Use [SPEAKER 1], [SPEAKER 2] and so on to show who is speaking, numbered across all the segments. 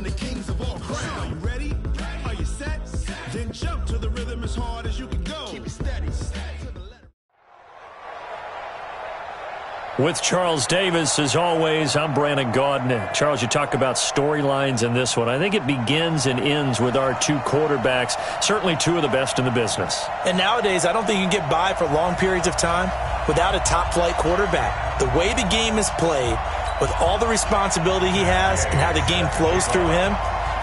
[SPEAKER 1] the kings of all crowns. Are you ready? Are you set? Then jump to the rhythm as hard as you can go. Keep it steady.
[SPEAKER 2] With Charles Davis, as always, I'm Brandon Gaudin. Charles, you talk about storylines in this one. I think it begins and ends with our two quarterbacks, certainly two of the best in the business.
[SPEAKER 3] And nowadays, I don't think you can get by for long periods of time without a top-flight quarterback. The way the game is played, with all the responsibility he has and how the game flows through him,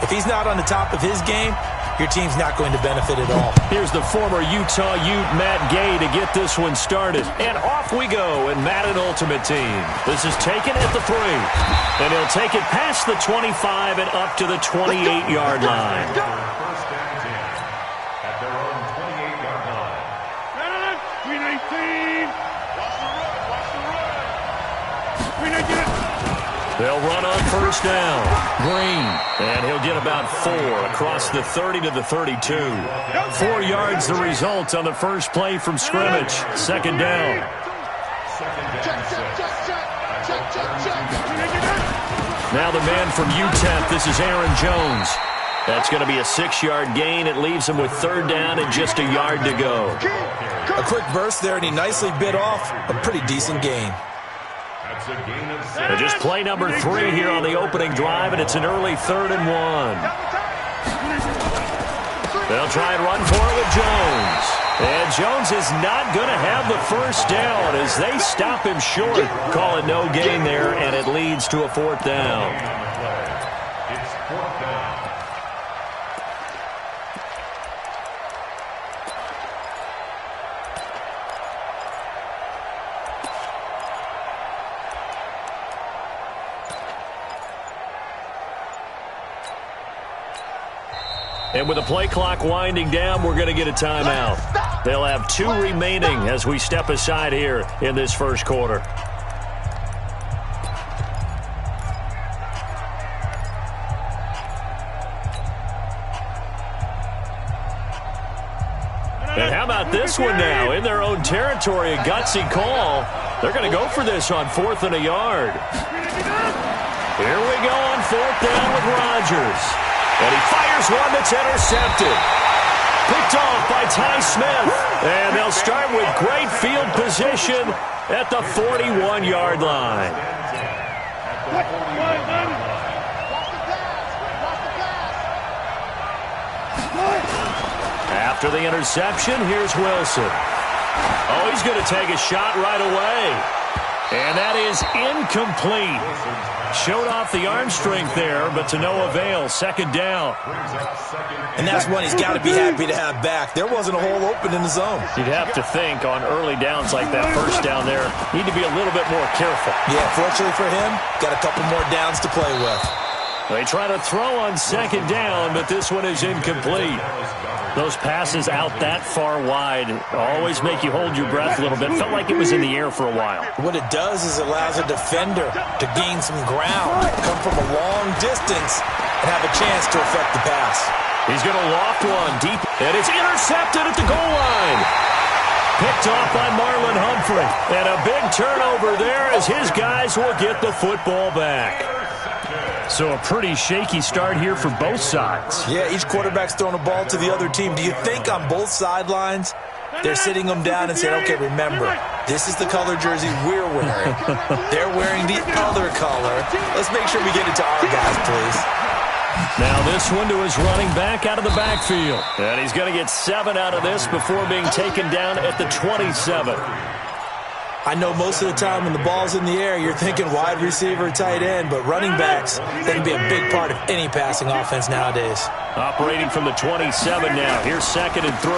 [SPEAKER 3] if he's not on the top of his game, your team's not going to benefit at all.
[SPEAKER 2] Here's the former Utah Ute, Matt Gay, to get this one started. And off we go in Madden Ultimate Team. This is taken at the 3. And he'll take it past the 25 and up to the 28-yard line.
[SPEAKER 4] First and 10 at their own 28-yard line.
[SPEAKER 5] Green 18. Watch the run. Watch the run. Green 18.
[SPEAKER 2] They'll run on first down. Green. And he'll get about 4 across the 30 to the 32. 4 yards the result on the first play from scrimmage. Second down. Now the man from UTEP, this is Aaron Jones. That's going to be a 6-yard gain. It leaves him with third down and just a yard to go.
[SPEAKER 3] A quick burst there, and he nicely bit off a pretty decent gain.
[SPEAKER 2] And just play number 3 here on the opening drive, and it's an early 3rd and 1. They'll try and run for it with Jones. And Jones is not going to have the first down as they stop him short. Call it no gain there, and it leads to a 4th down.
[SPEAKER 4] It's 4th down.
[SPEAKER 2] And with the play clock winding down, we're going to get a timeout. They'll have 2 remaining as we step aside here in this first quarter. And how about this one now? In their own territory, a gutsy call. They're going to go for this on 4th and a yard. Here we go on 4th down with Rodgers. And he fires one that's intercepted. Picked off by Ty Smith. And they'll start with great field position at the 41-yard line. After the interception, here's Wilson. Oh, he's going to take a shot right away. And that is incomplete. Showed off the arm strength there, but to no avail. Second down.
[SPEAKER 3] And that's one he's got to be happy to have back. There wasn't a hole open in the zone.
[SPEAKER 2] You'd have to think on early downs like that first down there, need to be a little bit more careful.
[SPEAKER 3] Yeah, fortunately for him, got a couple more downs to play with.
[SPEAKER 2] They try to throw on second down, but this one is incomplete. Those passes out that far wide always make you hold your breath a little bit. Felt like it was in the air for a while.
[SPEAKER 3] What it does is it allows a defender to gain some ground, come from a long distance, and have a chance to affect the pass.
[SPEAKER 2] He's going to loft one deep, and it's intercepted at the goal line. Picked off by Marlon Humphrey. And a big turnover there as his guys will get the football back. So a pretty shaky start here for both sides.
[SPEAKER 3] Yeah, each quarterback's throwing a ball to the other team. Do you think on both sidelines they're sitting them down and saying, okay, remember, this is the color jersey we're wearing. They're wearing the other color. Let's make sure we get it to our guys, please.
[SPEAKER 2] Now this one to his running back out of the backfield. And he's going to get 7 out of this before being taken down at the 27.
[SPEAKER 3] I know most of the time when the ball's in the air, you're thinking wide receiver, tight end, but running backs, they can be a big part of any passing offense nowadays.
[SPEAKER 2] Operating from the 27 now. Here's 2nd and 3.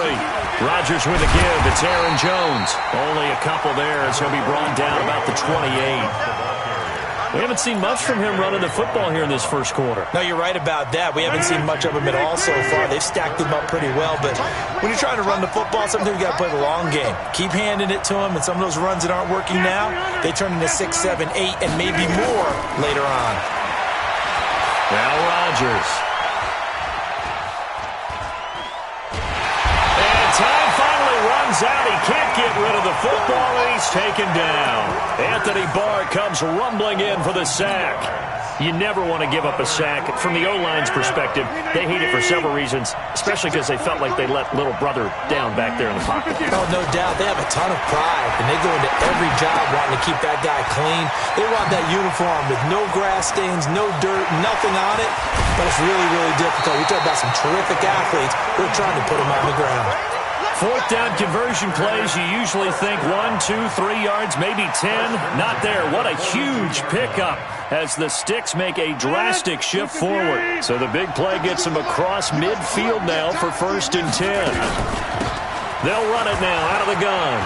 [SPEAKER 2] Rodgers with a give. It's Aaron Jones. Only a couple there as he'll be brought down about the 28. We haven't seen much from him running the football here in this first quarter.
[SPEAKER 3] No, you're right about that. We haven't seen much of him at all so far. They've stacked him up pretty well, but when you're trying to run the football, sometimes you got to play the long game. Keep handing it to him, and some of those runs that aren't working now, they turn into 6, 7, 8, and maybe more later on.
[SPEAKER 2] Now Rodgers. And time finally runs out. He can't get rid of the football, and he's taken down. Anthony Barr comes rumbling in for the sack. You never want to give up a sack. From the O-line's perspective, they hate it for several reasons, especially because they felt like they let little brother down back there in the pocket.
[SPEAKER 3] Oh, no doubt. They have a ton of pride, and they go into every job wanting to keep that guy clean. They want that uniform with no grass stains, no dirt, nothing on it. But it's really, really difficult. We talk about some terrific athletes. We're trying to put them on the ground.
[SPEAKER 2] Fourth down conversion plays, you usually think 1, 2, 3 yards, maybe 10. Not there. What a huge pickup as the Sticks make a drastic shift forward. So the big play gets them across midfield now for 1st and 10. They'll run it now out of the gun.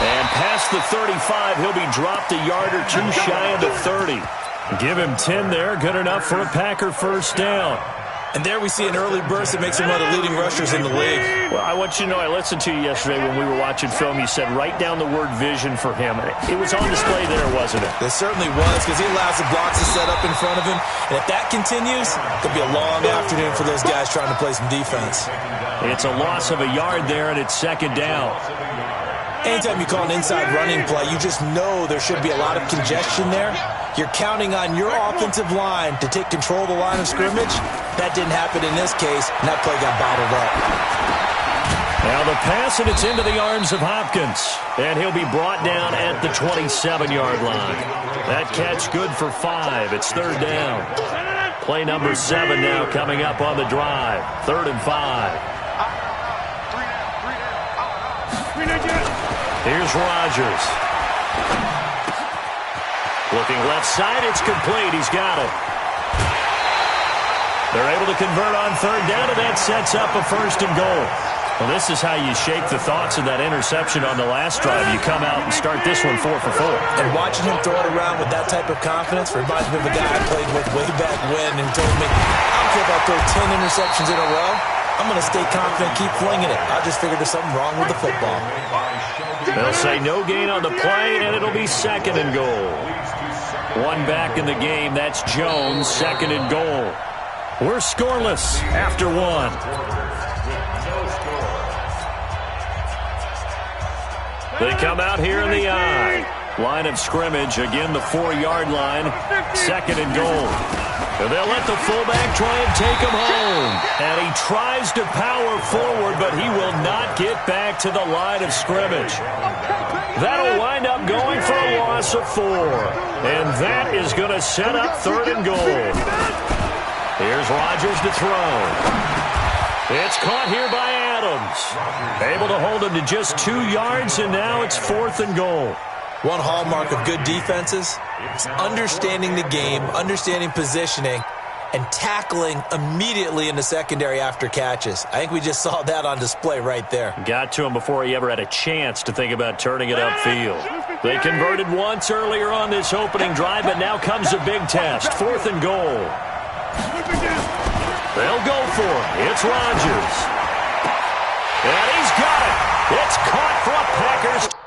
[SPEAKER 2] And past the 35, he'll be dropped a yard or two shy of the 30. Give him 10 there, good enough for a Packer 1st down.
[SPEAKER 3] And there we see an early burst that makes him one of the leading rushers in the league.
[SPEAKER 2] Well, I want you to know, I listened to you yesterday when we were watching film. You said write down the word vision for him. It was on display there, wasn't it?
[SPEAKER 3] It certainly was, because he allows the blocks to set up in front of him. And if that continues, it'll be a long afternoon for those guys trying to play some defense.
[SPEAKER 2] It's a loss of a yard there, and it's 2nd down.
[SPEAKER 3] Anytime you call an inside running play, you just know there should be a lot of congestion there. You're counting on your offensive line to take control of the line of scrimmage. That didn't happen in this case, and that play got bottled up.
[SPEAKER 2] Now the pass, and it's into the arms of Hopkins. And he'll be brought down at the 27-yard line. That catch good for 5. It's 3rd down. Play number 7 now coming up on the drive. 3rd and 5. Here's Rodgers. Looking left side, it's complete. He's got it. They're able to convert on 3rd down, and that sets up a 1st and goal. Well, this is how you shake the thoughts of that interception on the last drive. You come out and start this one 4 for 4.
[SPEAKER 3] And watching him throw it around with that type of confidence reminds me of a guy I played with way back when and told me, I don't care if I throw 10 interceptions in a row. I'm going to stay confident, keep flinging it. I just figured there's something wrong with the football.
[SPEAKER 2] They'll say no gain on the play, and it'll be 2nd and goal. One back in the game. That's Jones, 2nd and goal. We're scoreless after 1. They come out here in the I. Line of scrimmage, again the 4-yard line, 2nd and goal. And they'll let the fullback try and take him home. And he tries to power forward, but he will not get back to the line of scrimmage. That'll wind up going for a loss of 4. And that is going to set up 3rd and goal. Here's Rodgers to throw. It's caught here by Adams. Able to hold him to just 2 yards, and now it's 4th and goal.
[SPEAKER 3] One hallmark of good defenses is understanding the game, understanding positioning, and tackling immediately in the secondary after catches. I think we just saw that on display right there.
[SPEAKER 2] Got to him before he ever had a chance to think about turning it upfield. They converted once earlier on this opening drive, but now comes a big test. 4th and goal. They'll go for it. It's Rodgers. And he's got it. It's caught for a Packers